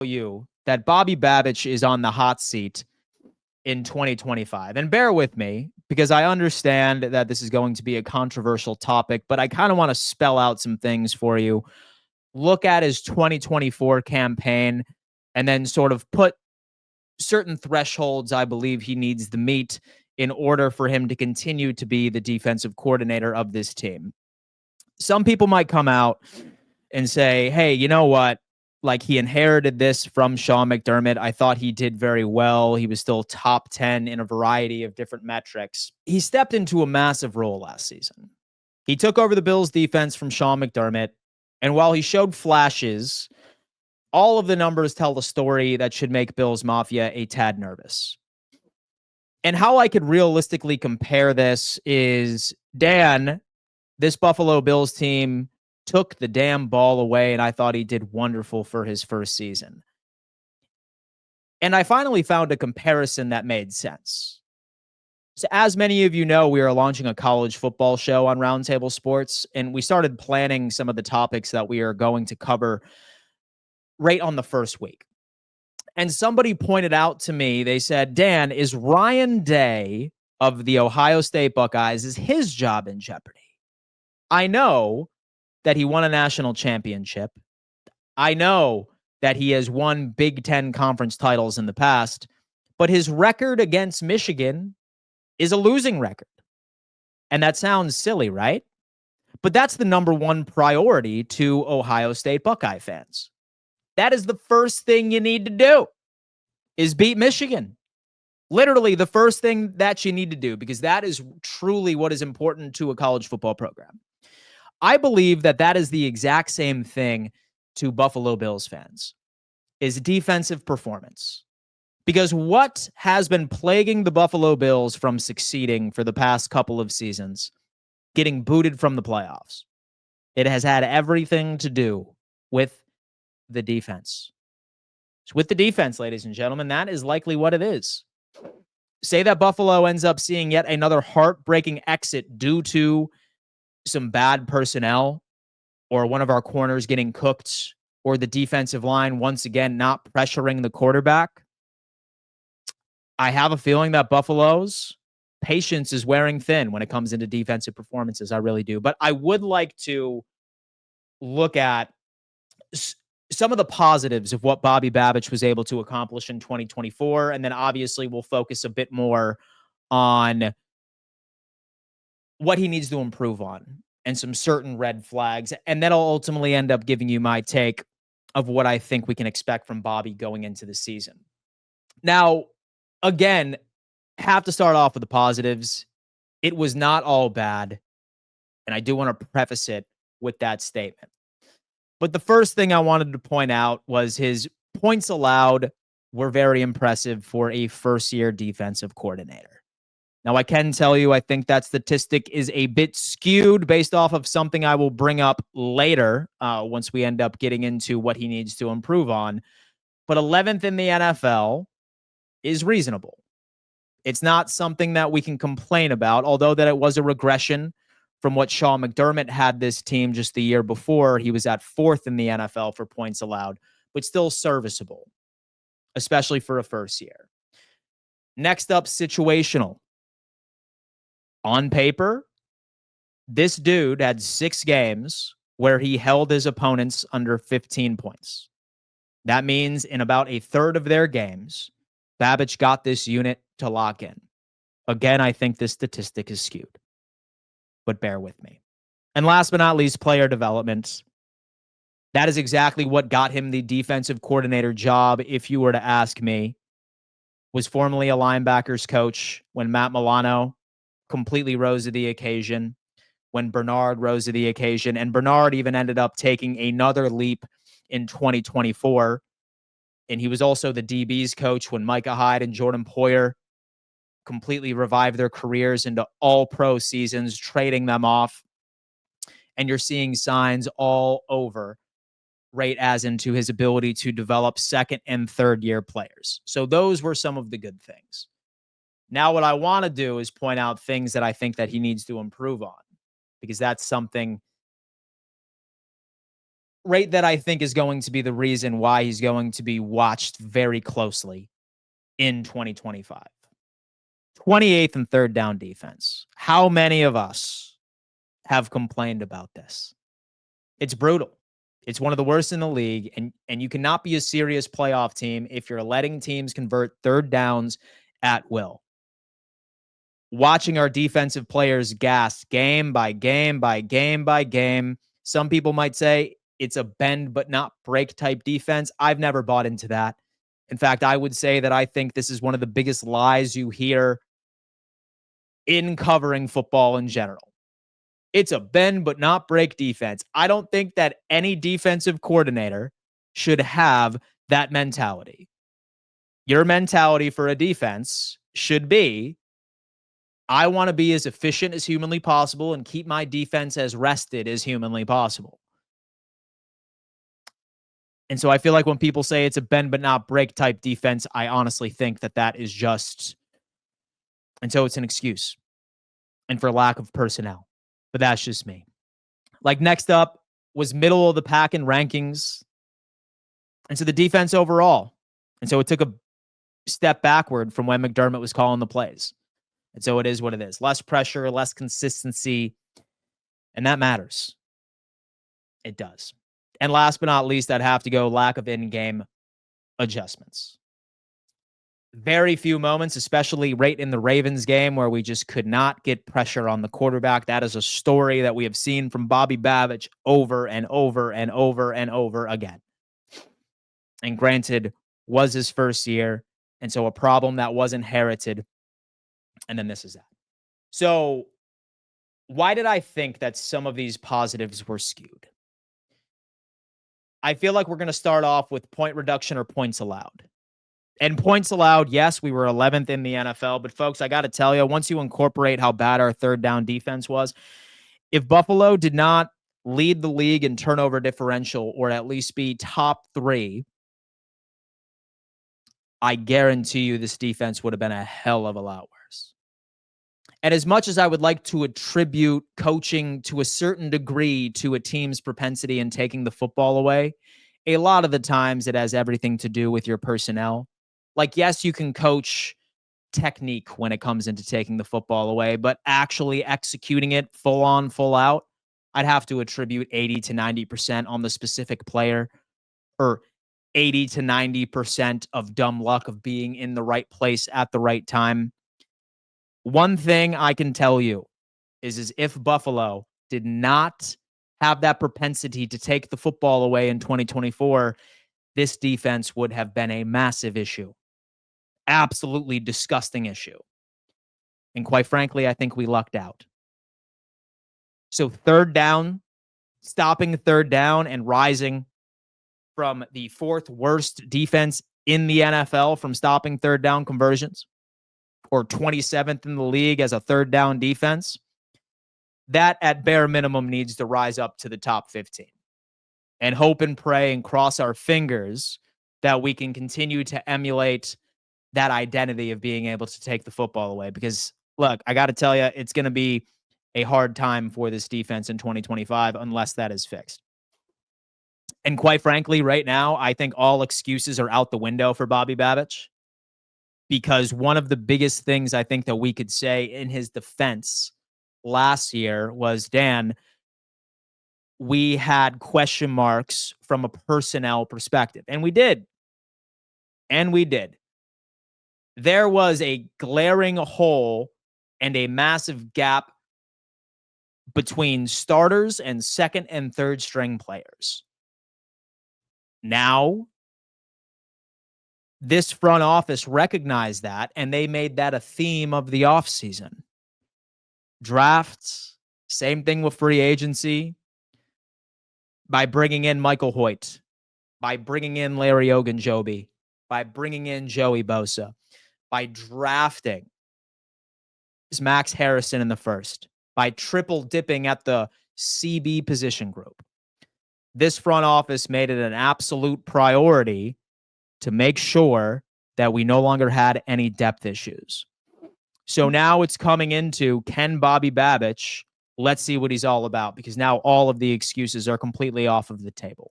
you that Bobby Babich is on the hot seat in 2025. And bear with me because I understand that this is going to be a controversial topic, but I kind of want to spell out some things for you. Look at his 2024 campaign and then sort of put certain thresholds I believe he needs to meet in order for him to continue to be the defensive coordinator of this team. Some people might come out and say, hey, you know what? Like, he inherited this from Sean McDermott. I thought he did very well. He was still top 10 in a variety of different metrics. He stepped into a massive role last season. He took over the Bills defense from Sean McDermott. And while he showed flashes, all of the numbers tell the story that should make Bills Mafia a tad nervous. And how I could realistically compare this is, Dan, this Buffalo Bills team took the damn ball away, and I thought he did wonderful for his first season. And I finally found a comparison that made sense. So as many of you know, we are launching a college football show on Roundtable Sports, and we started planning some of the topics that we are going to cover right on the first week. And somebody pointed out to me, they said, Dan, is Ryan Day of the Ohio State Buckeyes, is his job in jeopardy? I know that he won a national championship. I know that he has won Big Ten conference titles in the past, but his record against Michigan is a losing record. And that sounds silly, right? But that's the number one priority to Ohio State Buckeye fans. That is the first thing you need to do, is beat Michigan. Literally the first thing that you need to do, because that is truly what is important to a college football program. I believe that that is the exact same thing to Buffalo Bills fans, is defensive performance. Because what has been plaguing the Buffalo Bills from succeeding for the past couple of seasons, getting booted from the playoffs, it has had everything to do with the defense. It's with the defense, ladies and gentlemen. That is likely what it is. Say that Buffalo ends up seeing yet another heartbreaking exit due to some bad personnel, or one of our corners getting cooked, or the defensive line once again not pressuring the quarterback. I have a feeling that Buffalo's patience is wearing thin when it comes into defensive performances. I really do. But I would like to look at some of the positives of what Bobby Babich was able to accomplish in 2024. And then obviously we'll focus a bit more on what he needs to improve on and some certain red flags. And that'll ultimately end up giving you my take of what I think we can expect from Bobby going into the season. Now, again, have to start off with the positives. It was not all bad. And I do want to preface it with that statement. But the first thing I wanted to point out was his points allowed were very impressive for a first-year defensive coordinator. Now, I can tell you, I think that statistic is a bit skewed based off of something I will bring up later once we end up getting into what he needs to improve on. But 11th in the NFL is reasonable. It's not something that we can complain about, although that it was a regression from what Sean McDermott had this team just the year before. He was at 4th in the NFL for points allowed, but still serviceable, especially for a first year. Next up, situational. On paper, this dude had 6 games where he held his opponents under 15 points. That means in about a third of their games, Babich got this unit to lock in. Again, I think this statistic is skewed, but bear with me. And last but not least, player development. That is exactly what got him the defensive coordinator job, if you were to ask me. Was formerly a linebackers coach when Matt Milano completely rose to the occasion, when Bernard rose to the occasion, and Bernard even ended up taking another leap in 2024. And he was also the DB's coach when Micah Hyde and Jordan Poyer completely revived their careers into all-pro seasons, trading them off. And you're seeing signs all over, right as into his ability to develop second and third year players. So those were some of the good things. Now, what I want to do is point out things that I think that he needs to improve on, because that's something rate that I think is going to be the reason why he's going to be watched very closely in 2025. 28th and third down defense. How many of us have complained about this? It's brutal. It's one of the worst in the league, and you cannot be a serious playoff team if you're letting teams convert third downs at will. Watching our defensive players gas game by game by game by game. Some people might say it's a bend but not break type defense. I've never bought into that. In fact, I would say that I think this is one of the biggest lies you hear in covering football in general. It's a bend but not break defense. I don't think that any defensive coordinator should have that mentality. Your mentality for a defense should be, I want to be as efficient as humanly possible and keep my defense as rested as humanly possible. And so I feel like when people say it's a bend but not break type defense, I honestly think that that is just, and so it's an excuse and for lack of personnel. But that's just me. Like, next up was middle of the pack in rankings. And so the defense overall. And so it took a step backward from when McDermott was calling the plays. And so it is what it is. Less pressure, less consistency. And that matters. It does. And last but not least, I'd have to go lack of in-game adjustments. Very few moments, especially right in the Ravens game, where we just could not get pressure on the quarterback. That is a story that we have seen from Bobby Babich over and over and over and over again. And granted, was his first year, and so a problem that was inherited. And then this is that. So why did I think that some of these positives were skewed? I feel like we're going to start off with point reduction or points allowed. And points allowed, yes, we were 11th in the NFL. But, folks, I got to tell you, once you incorporate how bad our third down defense was, if Buffalo did not lead the league in turnover differential or at least be top 3, I guarantee you this defense would have been a hell of a lot worse. And as much as I would like to attribute coaching to a certain degree to a team's propensity in taking the football away, a lot of the times it has everything to do with your personnel. Like, yes, you can coach technique when it comes into taking the football away, but actually executing it full on, full out, I'd have to attribute 80 to 90% on the specific player, or 80 to 90% of dumb luck of being in the right place at the right time. One thing I can tell you is if Buffalo did not have that propensity to take the football away in 2024, this defense would have been a massive issue. Absolutely disgusting issue. And quite frankly, I think we lucked out. So third down, stopping third down and rising from the 4th worst defense in the NFL from stopping third down conversions, or 27th in the league as a third down defense, that at bare minimum needs to rise up to the top 15. And hope and pray and cross our fingers that we can continue to emulate that identity of being able to take the football away. Because, look, I got to tell you, it's going to be a hard time for this defense in 2025 unless that is fixed. And quite frankly, right now, I think all excuses are out the window for Bobby Babich, because one of the biggest things I think that we could say in his defense last year was, Dan, we had question marks from a personnel perspective. And we did. And we did. There was a glaring hole and a massive gap between starters and second and third string players. Now, this front office recognized that, and they made that a theme of the offseason. Drafts, same thing with free agency, by bringing in Michael Hoyt, by bringing in Larry Ogunjobi, by bringing in Joey Bosa, by drafting Max Harrison in the first, by triple dipping at the CB position group. This front office made it an absolute priority to make sure that we no longer had any depth issues. So now it's coming into, can Bobby Babich, let's see what he's all about, because now all of the excuses are completely off of the table.